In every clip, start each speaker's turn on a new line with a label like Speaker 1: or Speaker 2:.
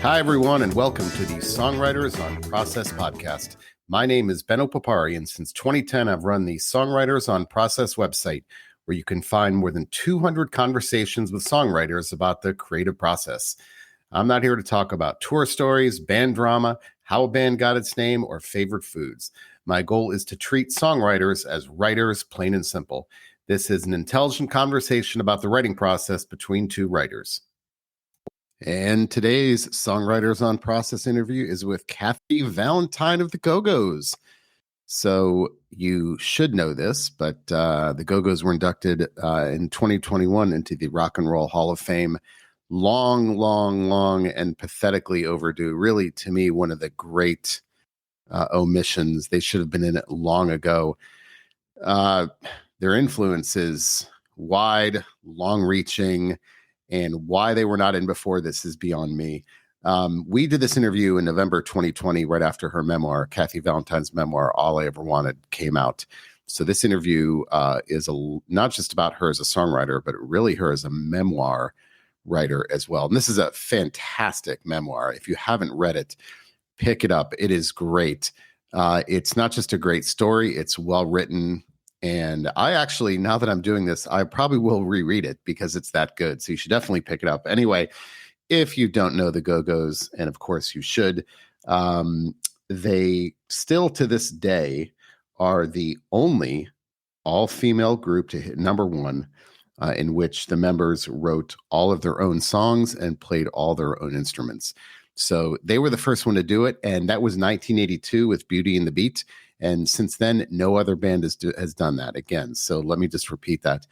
Speaker 1: Hi, everyone, and welcome to the Songwriters on Process podcast. My name is Benno Papari, and since 2010, I've run the Songwriters on Process website, where you can find more than 200 conversations with songwriters about the creative process. I'm not here to talk about tour stories, band drama, how a band got its name, or favorite foods. My goal is to treat songwriters as writers, plain and simple. This is an intelligent conversation about the writing process between two writers. And today's Songwriters on Process interview is with Kathy Valentine of the Go-Go's. So you should know this, but the Go-Go's were inducted in 2021 into the Rock and Roll Hall of Fame. Long, and pathetically overdue. Really, to me, one of the great omissions. They should have been in it long ago. Their influence is wide, long-reaching, and why they were not in before this is beyond me. We did this interview in November 2020, right after her memoir, Kathy Valentine's memoir, All I Ever Wanted, came out. So this interview is not just about her as a songwriter, but really her as a memoir writer as well. And this is a fantastic memoir. If you haven't read it, pick it up. It is great. It's not just a great story, it's well written. And I actually, now that I'm doing this, I probably will reread it because it's that good. So you should definitely pick it up. Anyway, if you don't know the Go-Go's, and of course you should, they still to this day are the only all-female group to hit number one, in which the members wrote all of their own songs and played all their own instruments. So they were the first one to do it, and that was 1982 with Beauty and the Beat. And since then, no other band has done that again. So let me just repeat that.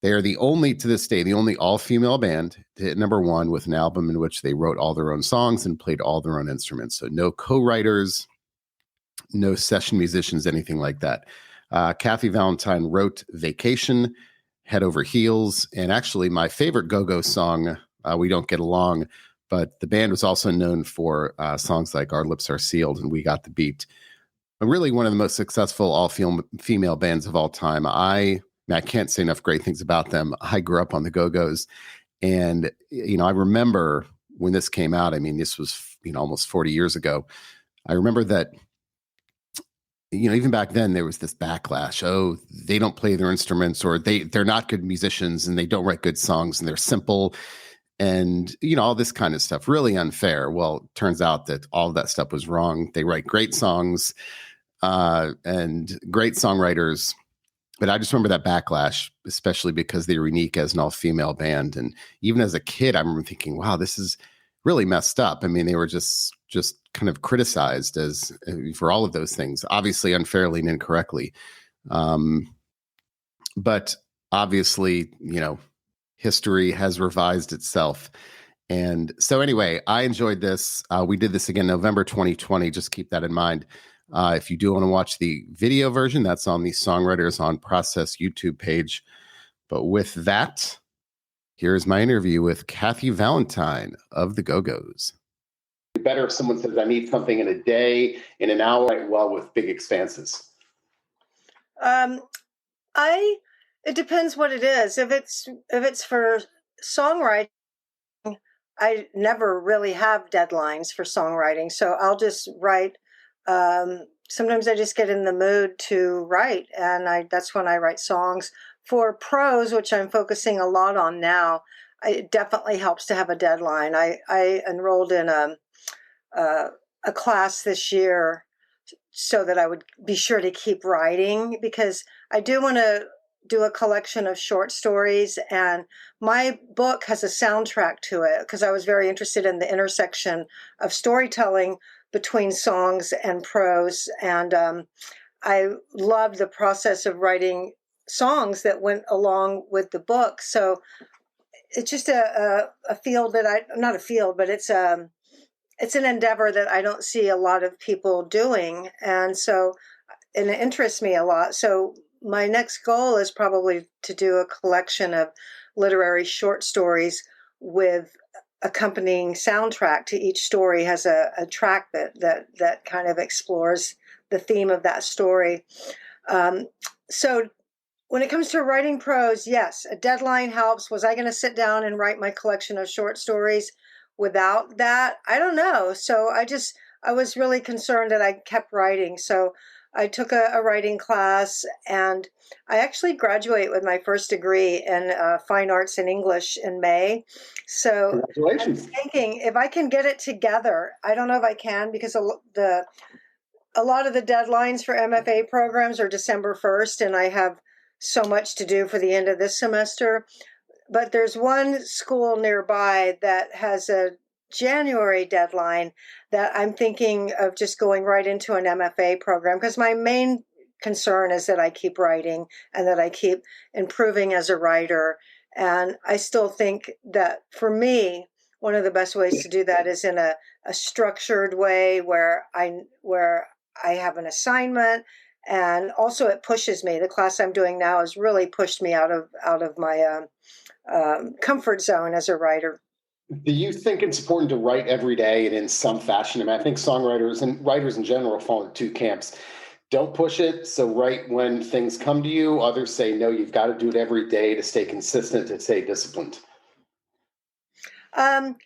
Speaker 1: They are the only, to this day, the only all-female band to hit number one with an album in which they wrote all their own songs and played all their own instruments. So no co-writers, no session musicians, anything like that. Kathy Valentine wrote Vacation, Head Over Heels, and actually my favorite Go-Go song, We Don't Get Along, but the band was also known for songs like Our Lips Are Sealed and We Got the Beat. Really one of the most successful all-female bands of all time. I can't say enough great things about them. I grew up on the Go-Go's, and I remember when this came out. I mean, this was almost 40 years ago. I remember that even back then there was this backlash. Oh, they don't play their instruments, or they're not good musicians, and they don't write good songs, and they're simple, and all this kind of stuff. Really unfair. Well, it turns out that all of that stuff was wrong. They write great songs and great songwriters. But I just remember that backlash, especially because they were unique as an all-female band. And even as a kid, I remember thinking, wow, this is really messed up. I mean, they were just kind of criticized as for all of those things, obviously unfairly and incorrectly. But obviously, history has revised itself. And so anyway, I enjoyed this. We did this again November 2020. Just keep that in mind. If you do want to watch the video version, that's on the Songwriters on Process YouTube page. But with that, here's my interview with Kathy Valentine of the Go-Go's. Better if someone says, I need something in a day, in an hour, right? Well, with big expanses.
Speaker 2: It depends what it is. If it's for songwriting, I never really have deadlines for songwriting, so I'll just write. Sometimes I just get in the mood to write, and that's when I write songs. For prose, which I'm focusing a lot on now, it definitely helps to have a deadline. I enrolled in a class this year so that I would be sure to keep writing, because I do want to do a collection of short stories, and my book has a soundtrack to it because I was very interested in the intersection of storytelling between songs and prose, and I loved the process of writing songs that went along with the book. So it's just a field that not a field, but it's an endeavor that I don't see a lot of people doing, and it interests me a lot. So my next goal is probably to do a collection of literary short stories with accompanying soundtrack to each story. Has a track that kind of explores the theme of that story. So when it comes to writing prose, yes, a deadline helps. Was I going to sit down and write my collection of short stories without that, I don't know. So I was really concerned that I kept writing. So I took a writing class, and I actually graduate with my first degree in fine arts and English in May. So I'm
Speaker 1: Congratulations.
Speaker 2: thinking if I can get it together, I don't know if I can, because a lot of the deadlines for MFA programs are December 1st, and I have so much to do for the end of this semester. But there's one school nearby that has a January deadline that I'm thinking of just going right into an MFA program, because my main concern is that I keep writing and that I keep improving as a writer. And I still think that for me, one of the best ways to do that is in a structured way where I have an assignment, and also it pushes me. The class I'm doing now has really pushed me out of my comfort zone as a writer.
Speaker 1: Do you think it's important to write every day and in some fashion? I mean, I think songwriters and writers in general fall into two camps. Don't push it, so write when things come to you. Others say, no, you've got to do it every day to stay consistent, to stay disciplined.
Speaker 2: Um,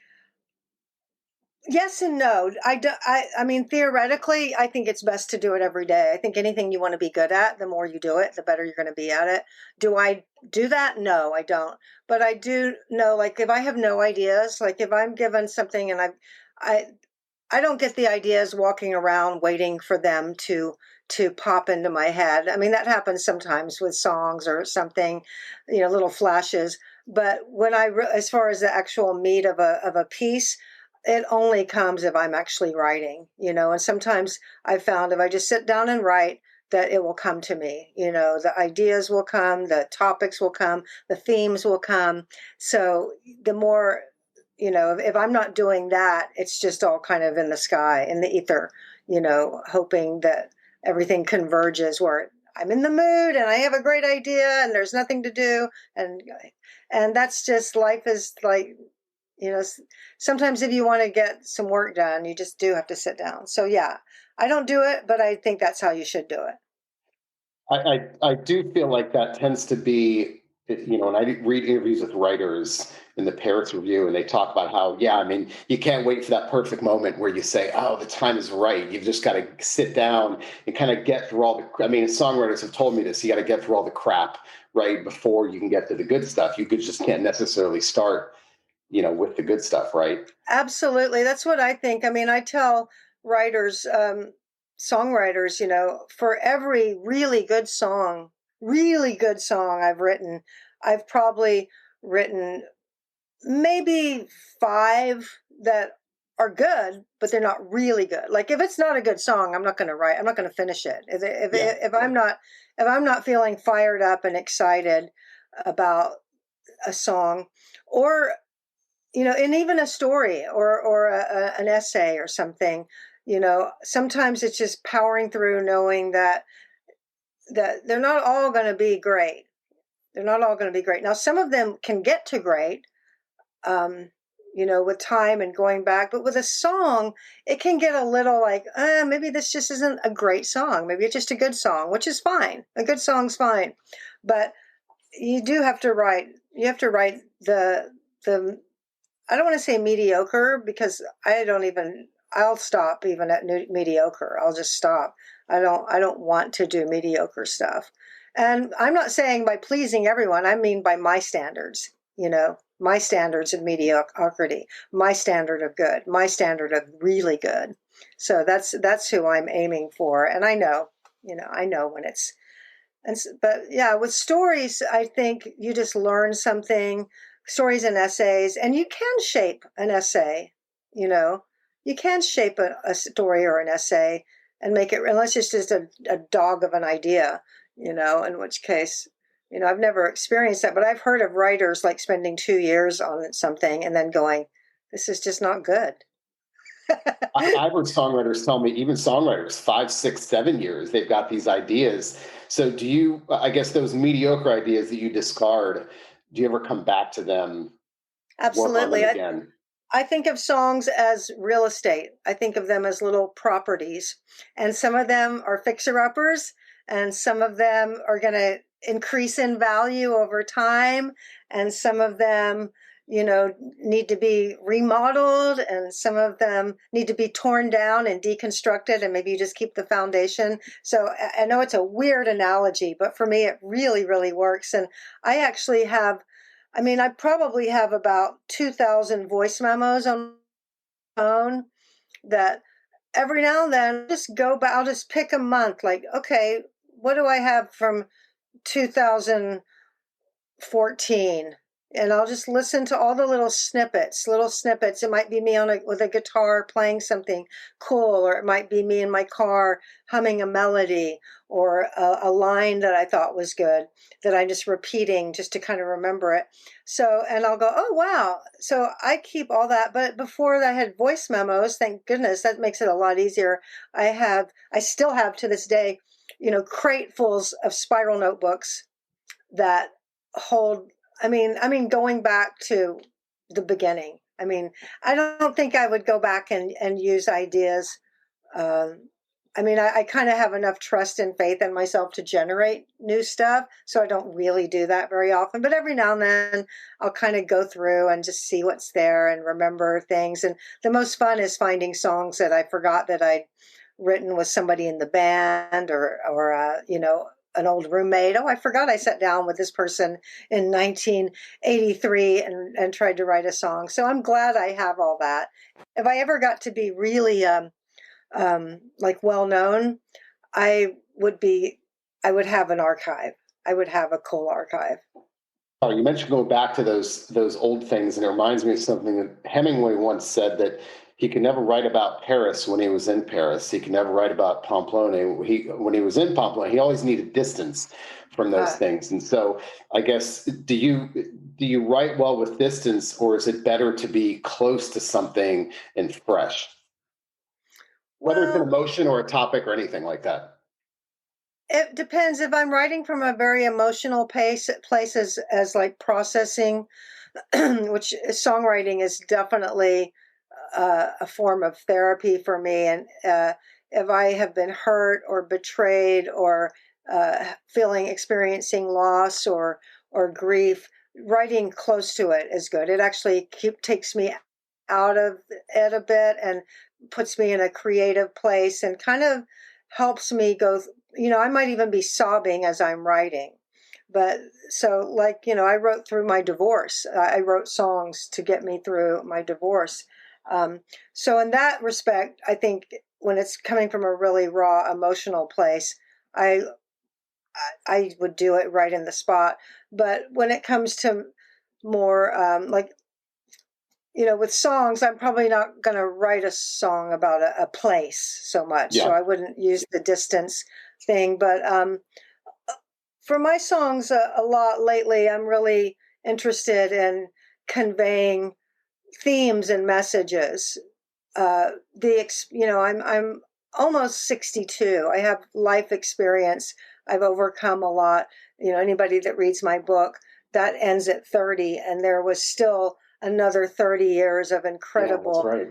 Speaker 2: yes and no. I mean, theoretically, I think it's best to do it every day. I think anything you want to be good at, the more you do it, the better you're going to be at it. Do I do that? No, I don't. But I do know, like, if I have no ideas, like if I'm given something and I, I don't get the ideas walking around waiting for them to pop into my head. I mean, that happens sometimes with songs or something, little flashes. But as far as the actual meat of a piece, it only comes if I'm actually writing, and sometimes I found if I just sit down and write, that it will come to me. The ideas will come, the topics will come, the themes will come. So the more, if I'm not doing that, it's just all kind of in the sky, in the ether, hoping that everything converges where I'm in the mood and I have a great idea and there's nothing to do. And that's just, life is like, you know, sometimes if you want to get some work done, you just do have to sit down. So yeah, I don't do it, but I think that's how you should do it.
Speaker 1: I do feel like that tends to be, when I read interviews with writers in the Paris Review, and they talk about how, yeah, I mean, you can't wait for that perfect moment where you say, oh, the time is right. You've just got to sit down and kind of get through all the, I mean, songwriters have told me this, you got to get through all the crap, right, before you can get to the good stuff. You could just can't necessarily start, with the good stuff, right?
Speaker 2: Absolutely. That's what I think. I mean, I tell writers, songwriters, for every really good song I've written, I've probably written maybe five that are good, but they're not really good. Like if it's not a good song, I'm not going to write. I'm not going to finish it.
Speaker 1: Yeah.
Speaker 2: If I'm not feeling fired up and excited about a song, or and even a story or an essay or something, sometimes it's just powering through, knowing that they're not all going to be great. They're not all going to be great. Now, some of them can get to great, with time and going back. But with a song, it can get a little like, maybe this just isn't a great song. Maybe it's just a good song, which is fine. A good song's fine. But you do have to write. You have to write the I don't want to say mediocre, because I'll stop even at mediocre. I'll just stop. I don't want to do mediocre stuff. And I'm not saying by pleasing everyone, I mean by my standards, my standards of mediocrity, my standard of good, my standard of really good. So that's who I'm aiming for. And I know when it's, but yeah, with stories, I think you just learn something, stories and essays, and you can shape an essay, you know, you can shape a story or an essay and make it, unless it's just a dog of an idea, in which case, I've never experienced that, but I've heard of writers like spending 2 years on something and then going, this is just not good.
Speaker 1: I've heard songwriters tell me, even songwriters, 5, 6, 7 years, they've got these ideas. So do you, I guess those mediocre ideas that you discard, do you ever come back to them, work on them
Speaker 2: Absolutely.
Speaker 1: again?
Speaker 2: I think of songs as real estate. I think of them as little properties. And some of them are fixer-uppers, and some of them are going to increase in value over time. And some of them, need to be remodeled, and some of them need to be torn down and deconstructed, and maybe you just keep the foundation. So I know it's a weird analogy, but for me, it really, really works. And I actually have, I probably have about 2,000 voice memos on my phone that every now and then just go back. I'll just pick a month, like, okay, what do I have from 2014, and I'll just listen to all the little snippets. It might be me with a guitar playing something cool, or it might be me in my car humming a melody, or a line that I thought was good that I'm just repeating just to kind of remember it. So, and I'll go, oh wow. So I keep all that. But before I had voice memos, thank goodness, that makes it a lot easier. I still have to this day, cratefuls of spiral notebooks that hold. Going back to the beginning. I don't think I would go back and use ideas. Um, I kind of have enough trust and faith in myself to generate new stuff, so I don't really do that very often. But every now and then, I'll kind of go through and just see what's there and remember things. And the most fun is finding songs that I forgot that I'd written with somebody in the band, or an old roommate. Oh, I forgot I sat down with this person in 1983 and tried to write a song. So I'm glad I have all that. If I ever got to be really like well known, I would be. I would have an archive. I would have a cool archive.
Speaker 1: Oh, you mentioned going back to those old things, and it reminds me of something that Hemingway once said, that he could never write about Paris when he was in Paris. He could never write about Pamplona. When he was in Pamplona, he always needed distance from those things. And so, I guess, do you write well with distance, or is it better to be close to something and fresh, whether it's an emotion or a topic or anything like that?
Speaker 2: It depends. If I'm writing from a very emotional place as like processing, which songwriting is definitely a form of therapy for me. And if I have been hurt or betrayed, or experiencing loss or grief, writing close to it is good. It actually takes me out of it a bit and puts me in a creative place, and kind of helps me go. I might even be sobbing as I'm writing. But so, like, I wrote through my divorce. I wrote songs to get me through my divorce. So in that respect, I think when it's coming from a really raw emotional place, I I would do it right in the spot. But when it comes to more with songs, I'm probably not going to write a song about a place so much. So
Speaker 1: Yeah.
Speaker 2: I wouldn't use the distance thing. But for my songs, a lot lately, I'm really interested in conveying themes and messages. I'm almost 62. I have life experience. I've overcome a lot. Anybody that reads my book, that ends at 30, and there was still another 30 years of incredible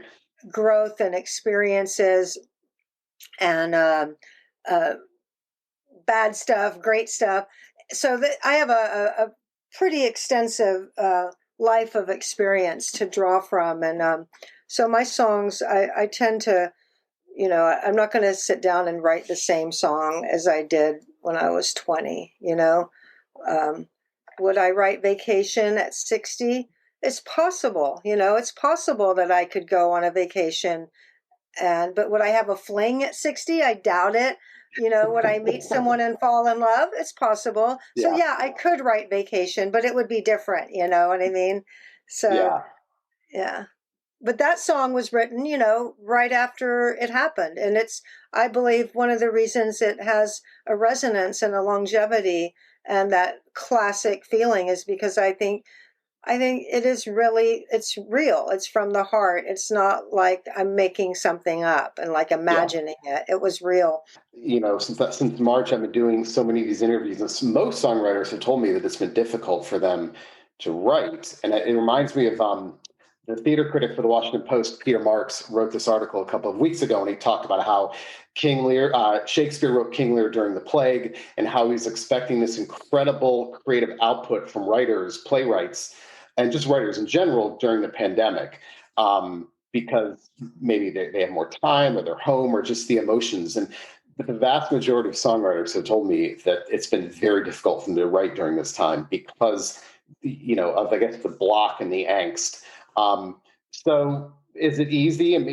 Speaker 2: growth and experiences, and bad stuff, great stuff. So that I have a pretty extensive life of experience to draw from. And so my songs, I tend to, I'm not going to sit down and write the same song as I did when I was 20. Would I write Vacation at 60? It's possible. It's possible that I could go on a vacation. But would I have a fling at 60? I doubt it. Would I meet someone and fall in love? It's possible. So yeah, I could write Vacation, but it would be different. You know what I mean? So yeah. But that song was written, right after it happened. And it's, I believe, one of the reasons it has a resonance and a longevity and that classic feeling is because I think it's real. It's from the heart. It's not like I'm making something up and like imagining it. It was real.
Speaker 1: Since March, I've been doing so many of these interviews, and most songwriters have told me that it's been difficult for them to write. And it reminds me of the theater critic for the Washington Post, Peter Marks, wrote this article a couple of weeks ago, and he talked about how King Lear, Shakespeare wrote King Lear during the plague, and how he's expecting this incredible creative output from writers, playwrights, and just writers in general during the pandemic, because maybe they have more time or they're home or just the emotions. And but the vast majority of songwriters have told me that it's been very difficult for them to write during this time because, of, I guess, the block and the angst. So is it easy? And,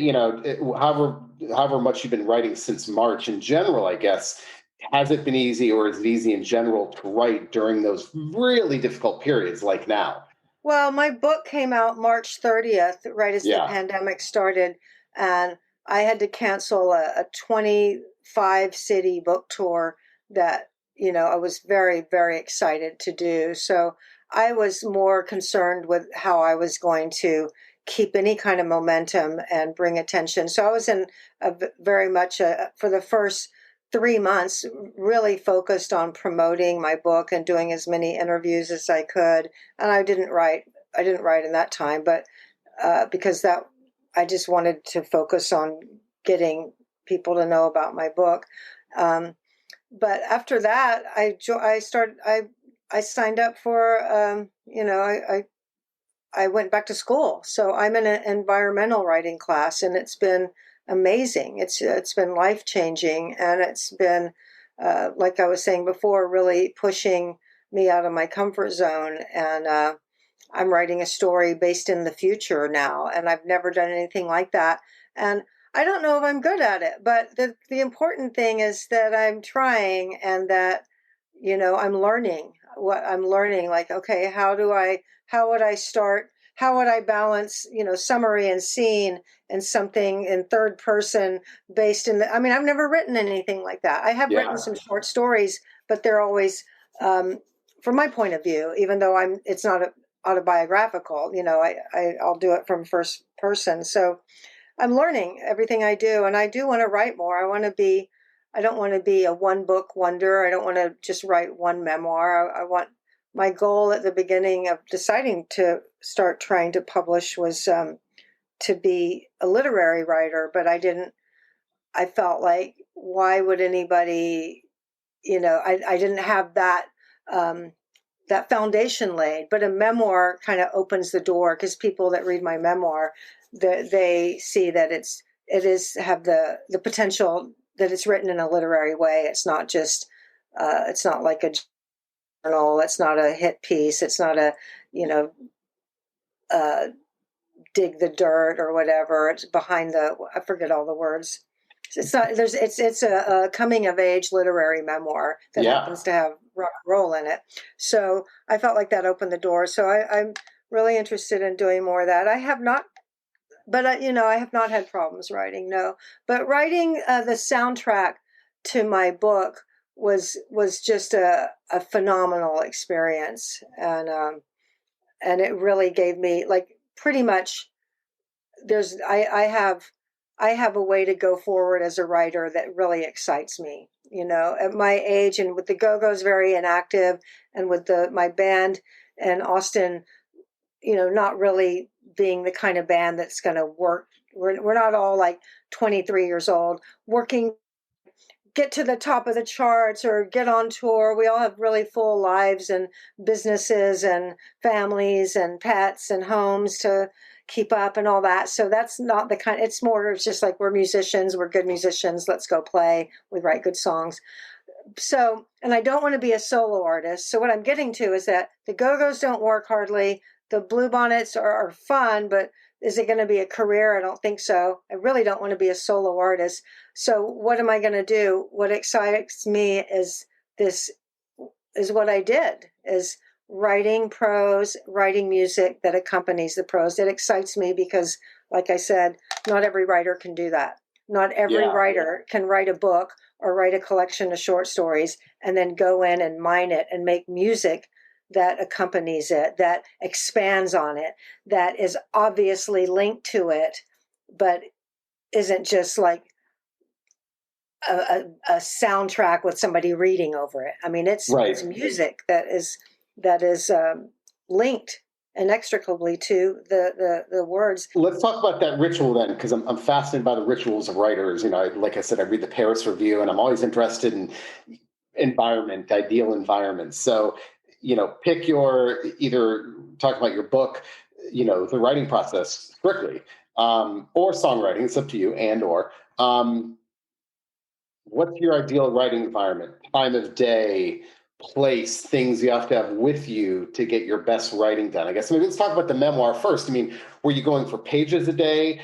Speaker 1: however much you've been writing since March in general, I guess, has it been easy, or is it easy in general to write during those really difficult periods like now?
Speaker 2: Well, my book came out March 30th, right as the
Speaker 1: Yeah.
Speaker 2: pandemic started, and I had to cancel a 25 city book tour that, I was very, very excited to do. So I was more concerned with how I was going to keep any kind of momentum and bring attention. So I was in very much for the first 3 months, really focused on promoting my book and doing as many interviews as I could. And I didn't write in that time, but because that I just wanted to focus on getting people to know about my book. Um, but after that, I signed up for I went back to school. So I'm in an environmental writing class, and it's been amazing. It's been life changing, and it's been like I was saying before, really pushing me out of my comfort zone. And I'm writing a story based in the future now, and I've never done anything like that. And I don't know if I'm good at it, but the important thing is that I'm trying, and that I'm learning what I'm learning. Like, okay, how would I start? How would I balance, summary and scene and something in third person based in I mean, I've never written anything like that. I have written
Speaker 1: Yeah.
Speaker 2: some short stories, but they're always, from my point of view, even though it's not autobiographical, I'll do it from first person. So I'm learning everything I do, and I do want to write more. I don't want to be a one book wonder. I don't want to just write one memoir. I want my goal at the beginning of deciding to start trying to publish was to be a literary writer, but I felt like, why would anybody, I didn't have um, that foundation laid. But a memoir kind of opens the door, because people that read my memoir, they see that it is have the potential, that it's written in a literary way. It's not just it's not like a journal. It's not a hit piece. It's not a you know uh, dig the dirt or whatever. It's behind I forget all the words. It's not there's it's a coming of age literary memoir that
Speaker 1: Yeah.
Speaker 2: happens to have rock and roll in it. So I felt like that opened the door. So I'm really interested in doing more of that. I have not, but I have not had problems writing. No, but writing the soundtrack to my book was just a phenomenal experience, and it really gave me, like, pretty much there's I have a way to go forward as a writer that really excites me. At my age, and with the Go-Go's very inactive, and with my band and Austin, not really being the kind of band that's going to work. We're not all like 23 years old working, get to the top of the charts or get on tour. We all have really full lives and businesses and families and pets and homes to keep up and all that. So that's not the kind. It's just like, we're musicians, we're good musicians, let's go play, we write good songs. So, and I don't want to be a solo artist. So what I'm getting to is that the Go-Go's don't work hardly. The Bluebonnets are fun, but is it going to be a career? I don't think so. I really don't want to be a solo artist. So what am I going to do? What excites me this is what I did, is writing prose, writing music that accompanies the prose. It excites me because, like I said, not every writer can do that. Not every
Speaker 1: Yeah.
Speaker 2: writer can write a book or write a collection of short stories and then go in and mine it and make music that accompanies it, that expands on it, that is obviously linked to it, but isn't just like a soundtrack with somebody reading over it. I mean,
Speaker 1: Right.
Speaker 2: it's music that is linked inextricably to the words.
Speaker 1: Let's talk about that ritual then, because I'm fascinated by the rituals of writers. Like I said, I read the Paris Review, and I'm always interested in ideal environments. So pick your, either talk about your book, the writing process strictly, or songwriting. It's up to you, and or what's your ideal writing environment, time of day, place, things you have to have with you to get your best writing done? I guess maybe let's talk about the memoir first. I mean, were you going for pages a day,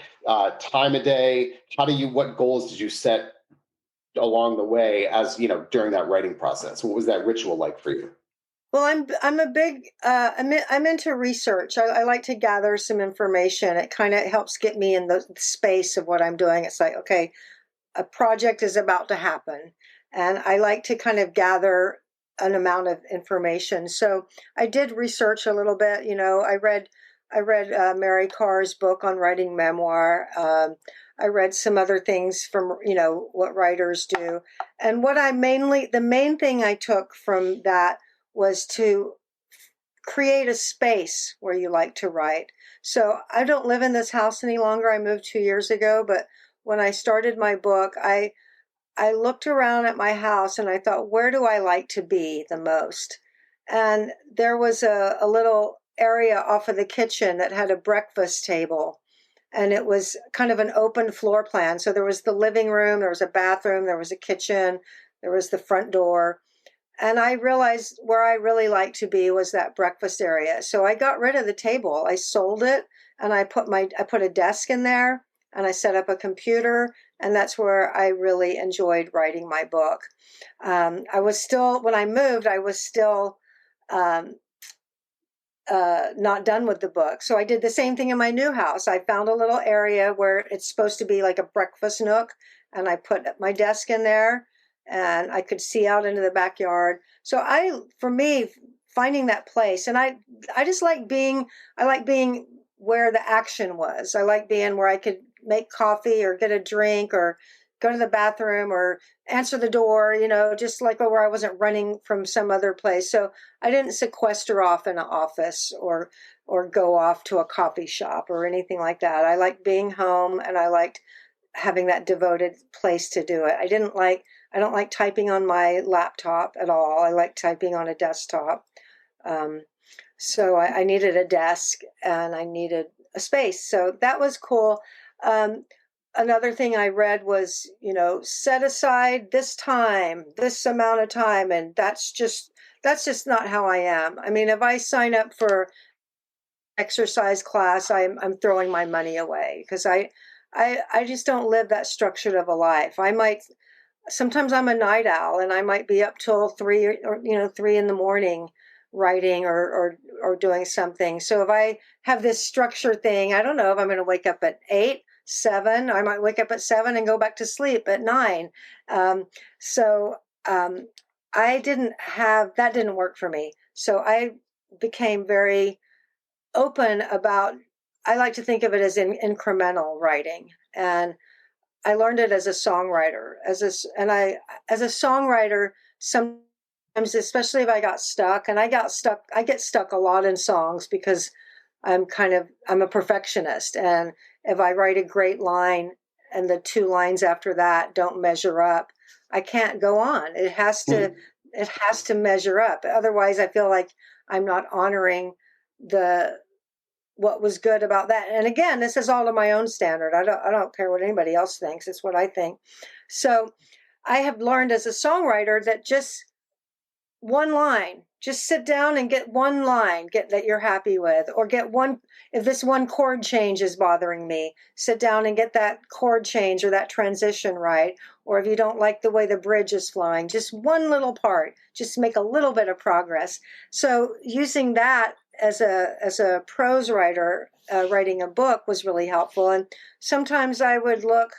Speaker 1: time a day? What goals did you set along the way, as during that writing process? What was that ritual like for you?
Speaker 2: Well, I'm a big I'm into research. I like to gather some information. It kind of helps get me in the space of what I'm doing. It's like, okay, a project is about to happen, and I like to kind of gather an amount of information. So I did research a little bit. I read Mary Carr's book on writing memoir. I read some other things from what writers do, and the main thing I took from that was to create a space where you like to write. So I don't live in this house any longer. I moved 2 years ago, but when I started my book, I looked around at my house and I thought, where do I like to be the most? And there was a little area off of the kitchen that had a breakfast table. And it was kind of an open floor plan. So there was the living room, there was a bathroom, there was a kitchen, there was the front door. And I realized where I really liked to be was that breakfast area. So I got rid of the table. I sold it, and I put a desk in there, and I set up a computer, and that's where I really enjoyed writing my book. I was still When I moved, I was still um, not done with the book. So I did the same thing in my new house. I found a little area where it's supposed to be like a breakfast nook, and I put my desk in there, and I could see out into the backyard. So for me, finding that place, and I just I like being where the action was. I like being where I could make coffee or get a drink or go to the bathroom or answer the door, just like where I wasn't running from some other place. So I didn't sequester off in an office or go off to a coffee shop or anything like that. I liked being home, and I liked having that devoted place to do it. I don't like typing on my laptop at all. I like typing on a desktop. Um, so I needed a desk and I needed a space. So that was cool. Um, Another thing I read was, set aside this amount of time, and that's just not how I am. I mean, if I sign up for exercise class, I'm throwing my money away because I just don't live that structured of a life. Sometimes I'm a night owl, and I might be up till 3 in the morning writing or doing something. So if I have this structure thing, I don't know if I'm going to wake up at 8, 7. I might wake up at 7 and go back to sleep at 9. Um, so I didn't have that didn't work for me. So I became very open about. I like to think of it as incremental writing, and I learned it as a songwriter. As a songwriter, sometimes, especially if I got stuck, and I get stuck a lot in songs because I'm a perfectionist, and if I write a great line and the two lines after that don't measure up, I can't go on. It has to measure up. Otherwise, I feel like I'm not honoring the what was good about that. And again, this is all to my own standard. I don't care what anybody else thinks. It's what I think. So I have learned as a songwriter that just one line, just sit down and get one line get that you're happy with, or get one. If this one chord change is bothering me, sit down and get that chord change or that transition right. Or if you don't like the way the bridge is flowing, just one little part, just make a little bit of progress. So using that as a prose writer, writing a book was really helpful. And sometimes I would look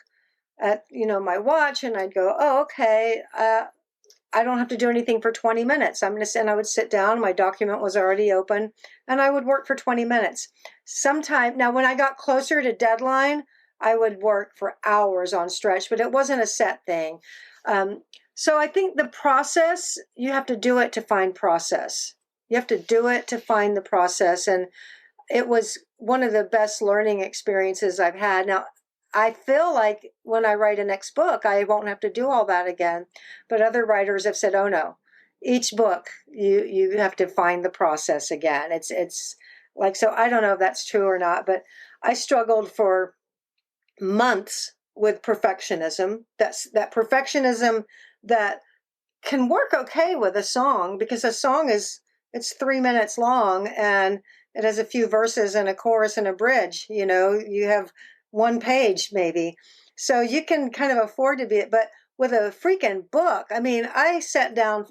Speaker 2: at my watch, and I'd go, oh, okay, I don't have to do anything for 20 minutes. And I would sit down, my document was already open, and I would work for 20 minutes. Now, when I got closer to deadline, I would work for hours on stretch, but it wasn't a set thing. So I think the process, you have to do it to find process. You have to do it to find the process. And it was one of the best learning experiences I've had. Now, I feel like when I write a next book, I won't have to do all that again. But other writers have said, oh no, each book you have to find the process again. It's like, so I don't know if that's true or not, but I struggled for months with perfectionism. That's that perfectionism that can work okay with a song, because a song is, it's 3 minutes long and it has a few verses and a chorus and a bridge. You have one page maybe, so you can kind of afford to be it. But with a freaking book, I mean, I sat down,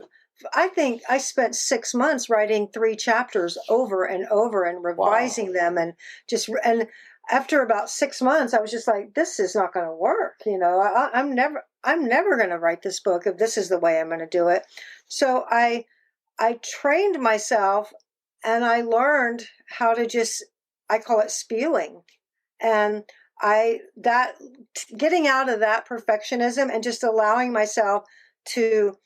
Speaker 2: I think I spent 6 months writing 3 chapters over and over and revising them, and and after about 6 months I was just like, this is not going to work. I'm never going to write this book if this is the way I'm going to do it. So I trained myself, and I learned how to just, I call it spewing. And that getting out of that perfectionism and just allowing myself to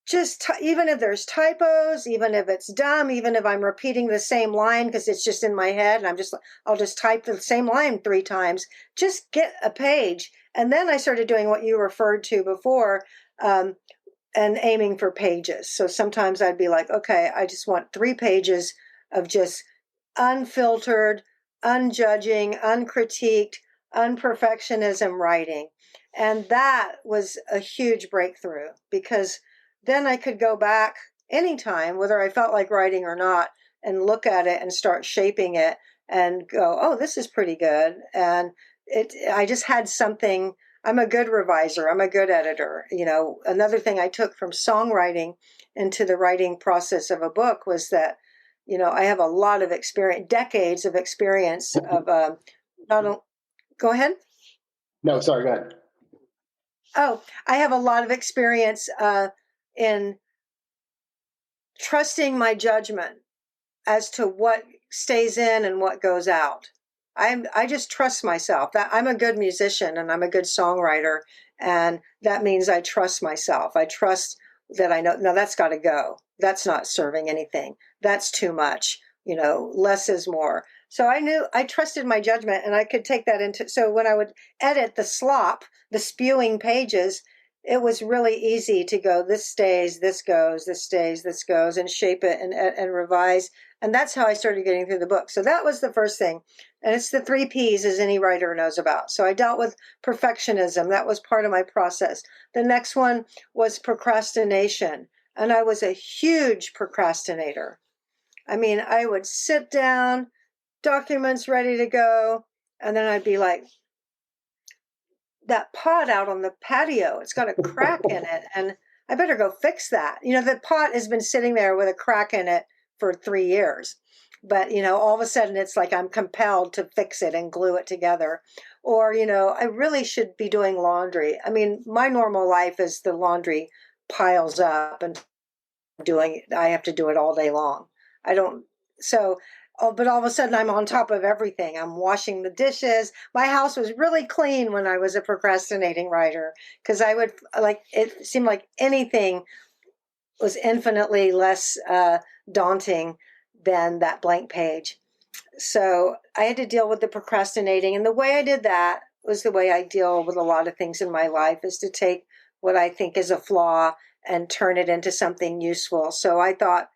Speaker 2: just, even if there's typos, even if it's dumb, even if I'm repeating the same line because it's just in my head, and I'll just type the same line 3 times, just get a page. And then I started doing what you referred to before, and aiming for pages. So sometimes I'd be like, okay, I just want 3 pages of just unfiltered, unjudging, uncritiqued, unperfectionism writing. And that was a huge breakthrough, because then I could go back anytime, whether I felt like writing or not, and look at it and start shaping it and go, oh, this is pretty good. And I just had something. I'm a good reviser. I'm a good editor. Another thing I took from songwriting into the writing process of a book was that, I have a lot of experience, decades of experience of, not only, go ahead.
Speaker 1: No, sorry, go ahead.
Speaker 2: Oh, I have a lot of experience in trusting my judgment as to what stays in and what goes out. I just trust myself. That I'm a good musician and I'm a good songwriter, and that means I trust myself. I trust that I know, no, that's got to go. That's not serving anything. That's too much. Less is more. So I trusted my judgment, and I could take that into, so when I would edit the slop, the spewing pages, it was really easy to go, this stays, this goes, this stays, this goes, and shape it and revise. And that's how I started getting through the book. So that was the first thing. And it's the 3 Ps, as any writer knows about. So I dealt with perfectionism. That was part of my process. The next one was procrastination. And I was a huge procrastinator. I mean, I would sit down, documents ready to go, and then I'd be like, that pot out on the patio, it's got a crack in it, and I better go fix that. The pot has been sitting there with a crack in it for 3 years. But, all of a sudden it's like I'm compelled to fix it and glue it together. Or, I really should be doing laundry. I mean, my normal life is the laundry piles up and I have to do it all day long. I don't, so, but all of a sudden I'm on top of everything. I'm washing the dishes. My house was really clean when I was a procrastinating writer, because I would, like, it seemed like anything was infinitely less daunting than that blank page. So I had to deal with the procrastinating. And the way I did that was the way I deal with a lot of things in my life, is to take what I think is a flaw and turn it into something useful. So I thought,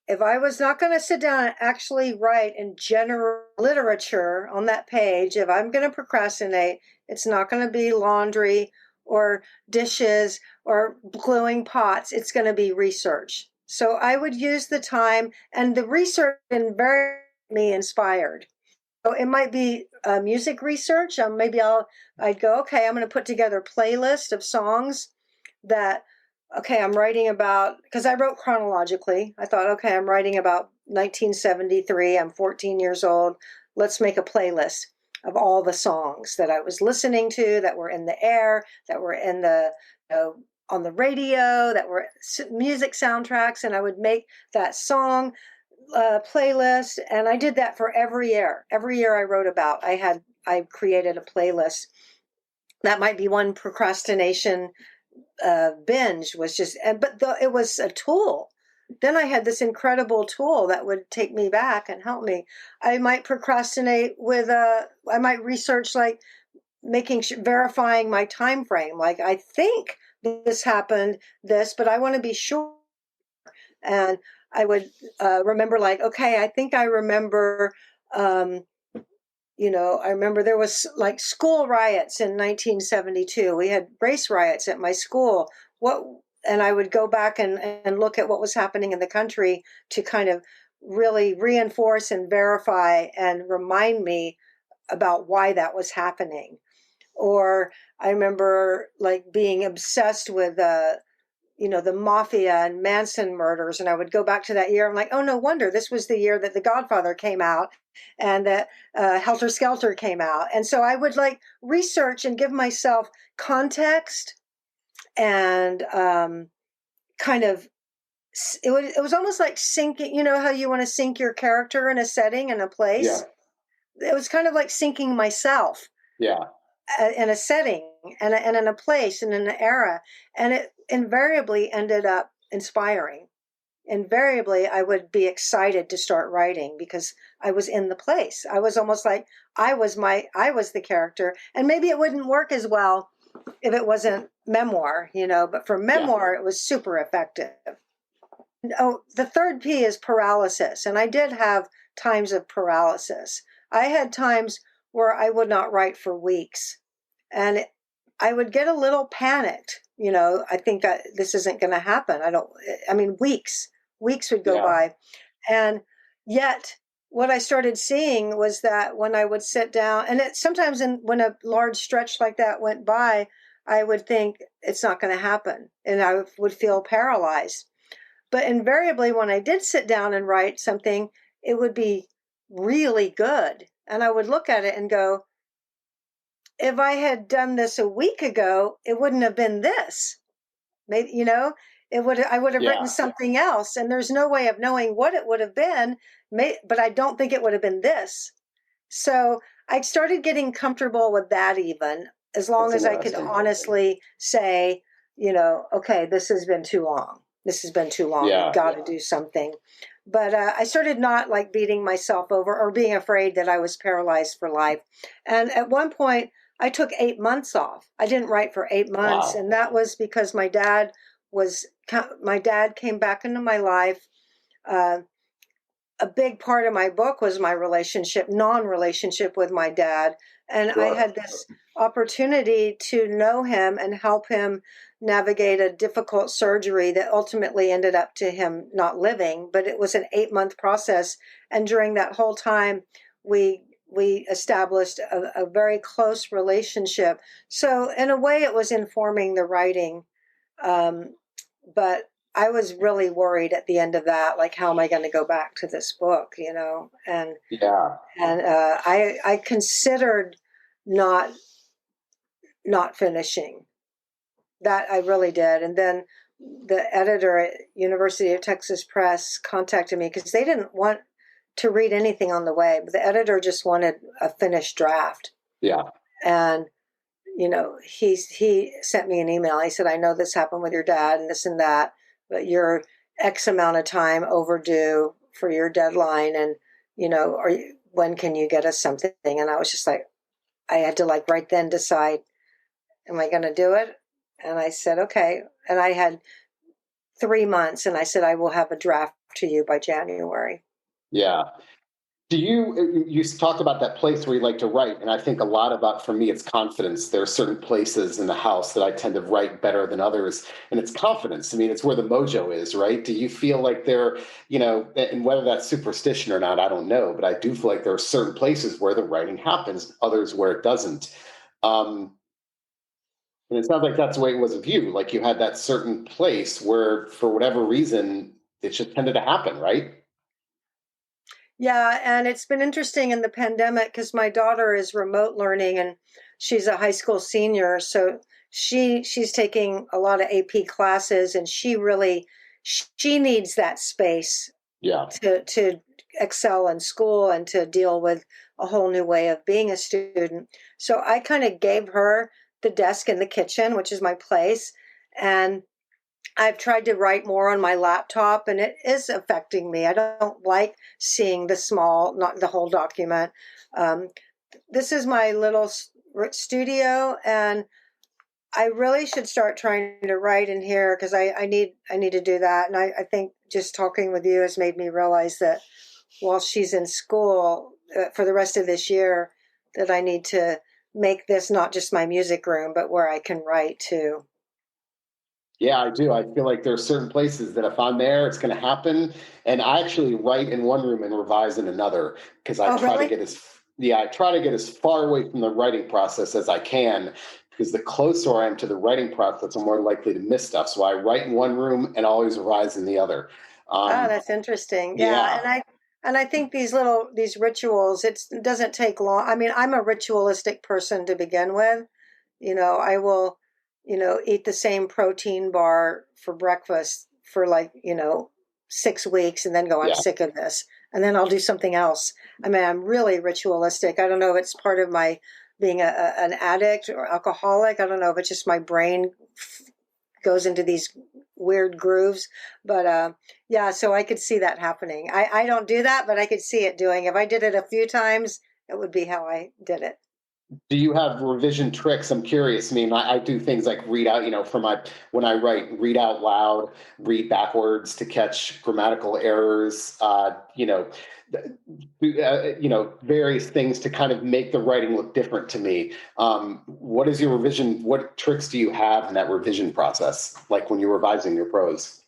Speaker 2: if I was not going to sit down and actually write in general literature on that page, if I'm going to procrastinate, it's not going to be laundry or dishes or gluing pots. It's going to be research. So I would use the time, and the research been very me inspired. So it might be music research. Maybe I'd go, okay, I'm going to put together a playlist of songs that, okay, I'm writing about, because I wrote chronologically. I thought, okay, I'm writing about 1973. I'm 14 years old. Let's make a playlist of all the songs that I was listening to, that were in the air, that were in the, on the radio, that were music soundtracks. And I would make that song playlist. And I did that for every year. Every year I wrote about, I created a playlist. That might be one procrastination binge, was just, it was a tool. Then I had this incredible tool that would take me back and help me. I might procrastinate with I might research, like verifying my time frame. Like, I think this happened, but I want to be sure. And I would remember, like, okay, I think I remember, um, I remember there was like school riots in 1972. We had race riots at my school. And I would go back and look at what was happening in the country to kind of really reinforce and verify and remind me about why that was happening. Or I remember like being obsessed with the mafia and Manson murders. And I would go back to that year. I'm like, oh, no wonder this was the year that The Godfather came out and that Helter Skelter came out. And so I would like research and give myself context and kind of, it was almost like syncing, how you want to sync your character in a setting and a place. It was kind of like syncing myself.
Speaker 1: Yeah.
Speaker 2: In a setting and in a place and in an era. And it invariably ended up inspiring. Invariably, I would be excited to start writing because I was in the place. I was almost like I was the character. And maybe it wouldn't work as well if it wasn't memoir, but for memoir, It was super effective. Oh, the third P is paralysis. And I did have times of paralysis. I had times where I would not write for weeks. And I would get a little panicked. I think this isn't going to happen. Weeks would go by. And yet what I started seeing was that when I would sit down, and sometimes when a large stretch like that went by, I would think it's not going to happen. And I would feel paralyzed. But invariably, when I did sit down and write something, it would be really good. And I would look at it and go, if I had done this a week ago, it wouldn't have been this. Maybe, I would have written something else. And there's no way of knowing what it would have been, but I don't think it would have been this. So I started getting comfortable with that, even as long as I could honestly say, okay, this has been too long. This has been too long. I've got to do something. But I started not like beating myself over or being afraid that I was paralyzed for life. And at one point, I took 8 months off. I didn't write for 8 months. Wow. And that was because my dad came back into my life. A big part of my book was my non-relationship with my dad. And sure. I had this opportunity to know him and help him navigate a difficult surgery that ultimately ended up to him not living, but it was an 8-month process. And during that whole time, we established a very close relationship. So in a way, it was informing the writing. But I was really worried at the end of that, like, how am I going to go back to this book, And I considered not finishing. That I really did. And then the editor at University of Texas Press contacted me because they didn't want to read anything on the way, but the editor just wanted a finished draft.
Speaker 1: Yeah.
Speaker 2: And he sent me an email. He said, I know this happened with your dad and this and that, but you're X amount of time overdue for your deadline. And, when can you get us something? And I was just like, I had to like right then decide, am I going to do it? And I said, okay. And I had 3 months and I said, I will have a draft to you by January.
Speaker 1: Yeah. You talked about that place where you like to write, and I think a lot about, for me, it's confidence. There are certain places in the house that I tend to write better than others, and it's confidence. I mean, it's where the mojo is, right? Do you feel like there, and whether that's superstition or not, I don't know, but I do feel like there are certain places where the writing happens, others where it doesn't. And it sounds like that's the way it was with you. Like you had that certain place where, for whatever reason, it just tended to happen, right?
Speaker 2: Yeah, and it's been interesting in the pandemic because my daughter is remote learning and she's a high school senior, so she's taking a lot of AP classes and she needs that space to excel in school and to deal with a whole new way of being a student. So I kind of gave her the desk in the kitchen, which is my place, and I've tried to write more on my laptop and it is affecting me. I don't like seeing not the whole document. This is my little studio and I really should start trying to write in here because I need to do that. And I think just talking with you has made me realize that while she's in school for the rest of this year, that I need to make this not just my music room, but where I can write too.
Speaker 1: Yeah, I do. I feel like there are certain places that if I'm there, it's going to happen. And I actually write in one room and revise in another because
Speaker 2: Oh, really?
Speaker 1: I try to get as far away from the writing process as I can because the closer I am to the writing process, I'm more likely to miss stuff. So I write in one room and always revise in the other.
Speaker 2: Oh,
Speaker 1: Um,
Speaker 2: that's interesting. Yeah,
Speaker 1: yeah,
Speaker 2: and I think these rituals, it doesn't take long. I mean, I'm a ritualistic person to begin with. I will, eat the same protein bar for breakfast for like, 6 weeks and then go, I'm
Speaker 1: yeah.
Speaker 2: sick of this. And then I'll do something else. I mean, I'm really ritualistic. I don't know if it's part of my being an addict or alcoholic. I don't know if it's just my brain goes into these weird grooves. But yeah, so I could see that happening. I don't do that, but I could see it doing. If I did it a few times, it would be how I did it.
Speaker 1: Do you have revision tricks? I'm curious. I mean, I do things like read out, for when I write, read out loud, read backwards to catch grammatical errors, various things to kind of make the writing look different to me. What is your revision? What tricks do you have in that revision process? Like when you're revising your prose?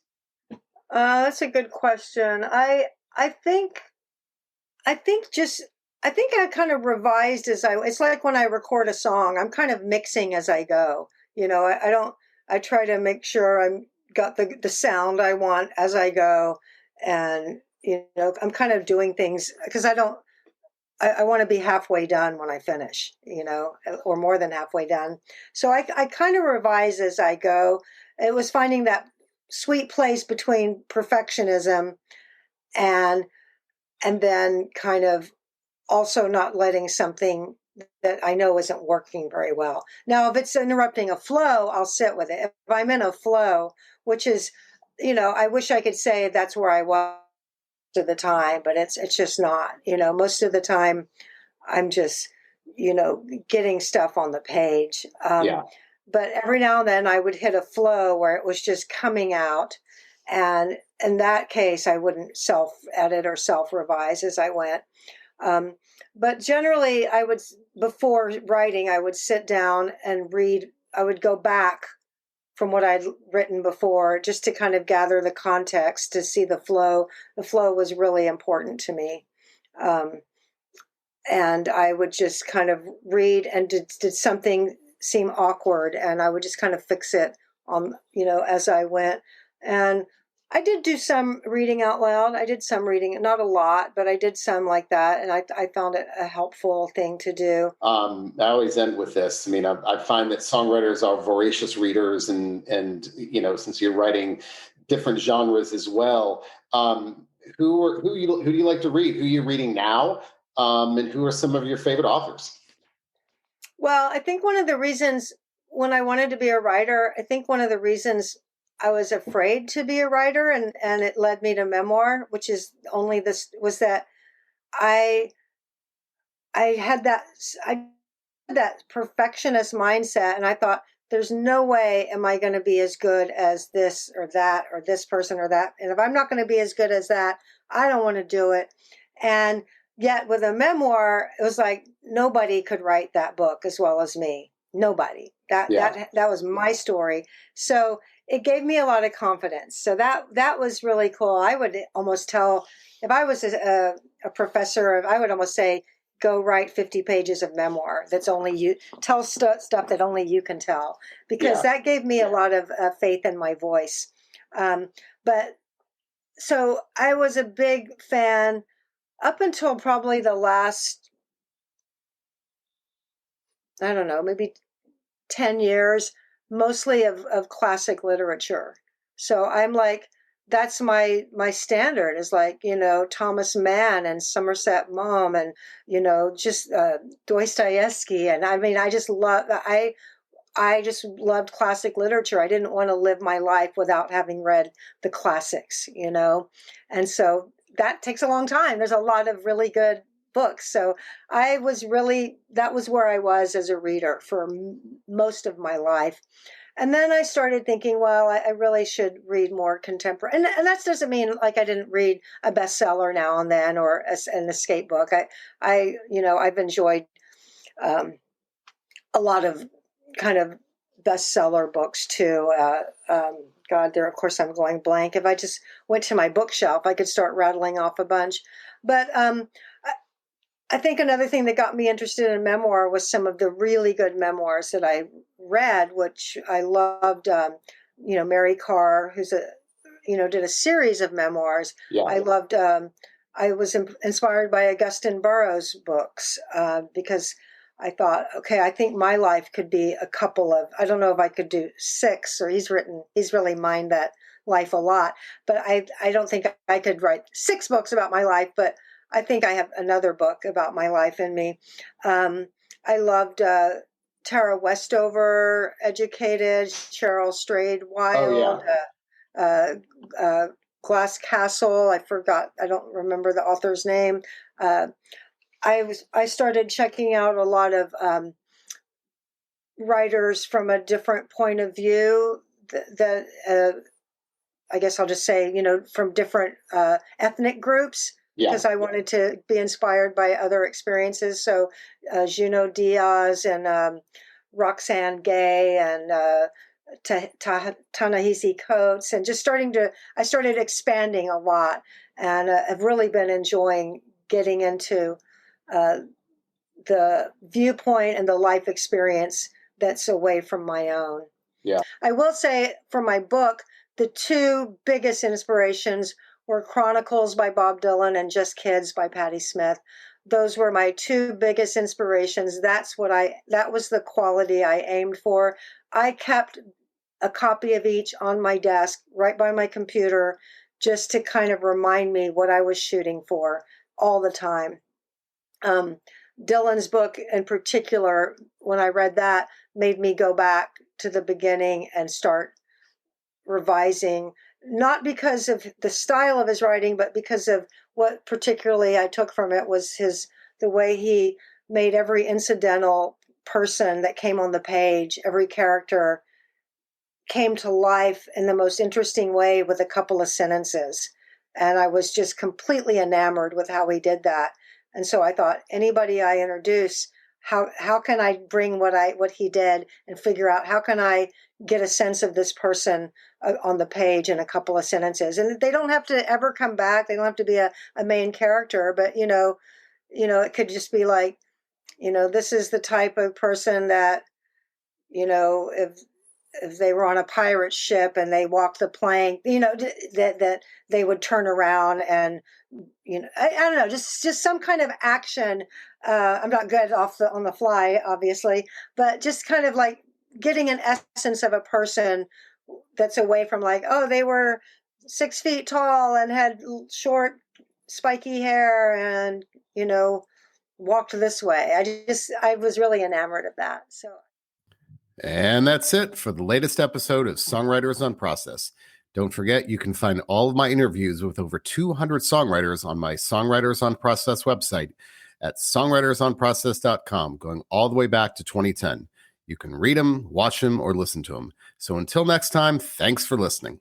Speaker 2: That's a good question. I think I think just I think I kind of revised as I. It's like when I record a song, I'm kind of mixing as I go. I don't. I try to make sure I'm got the sound I want as I go, and I'm kind of doing things because I don't. I want to be halfway done when I finish, or more than halfway done. So I kind of revise as I go. It was finding that sweet place between perfectionism and then kind of also not letting something that I know isn't working very well. Now, if it's interrupting a flow, I'll sit with it. If I'm in a flow, which is, I wish I could say that's where I was at the time, but it's just not. Most of the time I'm just, getting stuff on the page.
Speaker 1: Yeah.
Speaker 2: But every now and then I would hit a flow where it was just coming out. And in that case, I wouldn't self edit or self revise as I went. Um, but generally, before writing, I would sit down and read. I would go back from what I'd written before just to kind of gather the context to see the flow. The flow was really important to me. Um, and I would just kind of read and did something seem awkward and I would just kind of fix it on, as I went. And I did do some reading out loud. I did some reading, not a lot, but I did some like that. And I found it a helpful thing to do.
Speaker 1: I always end with this. I mean, I find that songwriters are voracious readers, and since you're writing different genres as well, who do you like to read? Who are you reading now, and who are some of your favorite authors?
Speaker 2: Well, I think one of the reasons when I wanted to be a writer, I think one of the reasons I was afraid to be a writer and it led me to memoir, which is only this was that I I had that I had that perfectionist mindset and I thought there's no way am I going to be as good as this or that or this person or that. And if I'm not going to be as good as that, I don't want to do it. And yet with a memoir, it was like nobody could write that book as well as me. Nobody.
Speaker 1: Yeah.
Speaker 2: That was my story. So it gave me a lot of confidence. So that was really cool. I would almost tell if I was a professor, I would almost say go write 50 pages of memoir that's only you tell stuff that only you can tell because
Speaker 1: Yeah.
Speaker 2: that gave me a lot of faith in my voice. But so I was a big fan up until probably the last, I don't know, maybe 10 years, mostly of classic literature. So I'm like, that's my standard is like, Thomas Mann and Somerset Maugham and, just Dostoevsky. And I mean, I just loved classic literature. I didn't want to live my life without having read the classics. And so that takes a long time. There's a lot of really good books. So that was where I was as a reader for most of my life. And then I started thinking, well, I really should read more contemporary. And that doesn't mean like I didn't read a bestseller now and then or an escape book. I've enjoyed a lot of kind of bestseller books too. God, there, of course, I'm going blank. If I just went to my bookshelf, I could start rattling off a bunch. But I think another thing that got me interested in memoir was some of the really good memoirs that I read, which I loved. Mary Carr, did a series of memoirs.
Speaker 3: Yeah.
Speaker 2: I loved. I was inspired by Augustin Burroughs' books because I thought, okay, I think my life could be a couple of. I don't know if I could do 6, or he's really mined that life a lot, but I don't think I could write 6 books about my life, but I think I have another book about my life in me. I loved Tara Westover, Educated, Cheryl Strayed Wild, Glass Castle. I don't remember the author's name. I started checking out a lot of writers from a different point of view that I guess I'll just say, from different ethnic groups. Because I wanted to be inspired by other experiences. So Junot Diaz and Roxane Gay and Ta-Nehisi Coates, and I started expanding a lot, and have really been enjoying getting into the viewpoint and the life experience that's away from my own.
Speaker 3: Yeah.
Speaker 2: I will say for my book, the 2 biggest inspirations were Chronicles by Bob Dylan and Just Kids by Patti Smith. Those were my 2 biggest inspirations. That was the quality I aimed for. I kept a copy of each on my desk right by my computer just to kind of remind me what I was shooting for all the time. Dylan's book in particular, when I read that, made me go back to the beginning and start revising, not because of the style of his writing, but because of what particularly I took from it was the way he made every incidental person that came on the page, every character came to life in the most interesting way with a couple of sentences. And I was just completely enamored with how he did that. And so I thought, anybody I introduce, how can I bring what he did and figure out how can I get a sense of this person on the page in a couple of sentences? And they don't have to ever come back. They don't have to be a main character, but it could just be like, this is the type of person that, if they were on a pirate ship and they walked the plank, that they would turn around and, I don't know, just some kind of action. I'm not good on the fly, obviously, but just kind of like getting an essence of a person that's away from like, oh, they were 6 feet tall and had short, spiky hair and, walked this way. I was really enamored of that. So.
Speaker 1: And that's it for the latest episode of Songwriters on Process. Don't forget, you can find all of my interviews with over 200 songwriters on my Songwriters on Process website at songwritersonprocess.com, going all the way back to 2010. You can read them, watch them, or listen to them. So until next time, thanks for listening.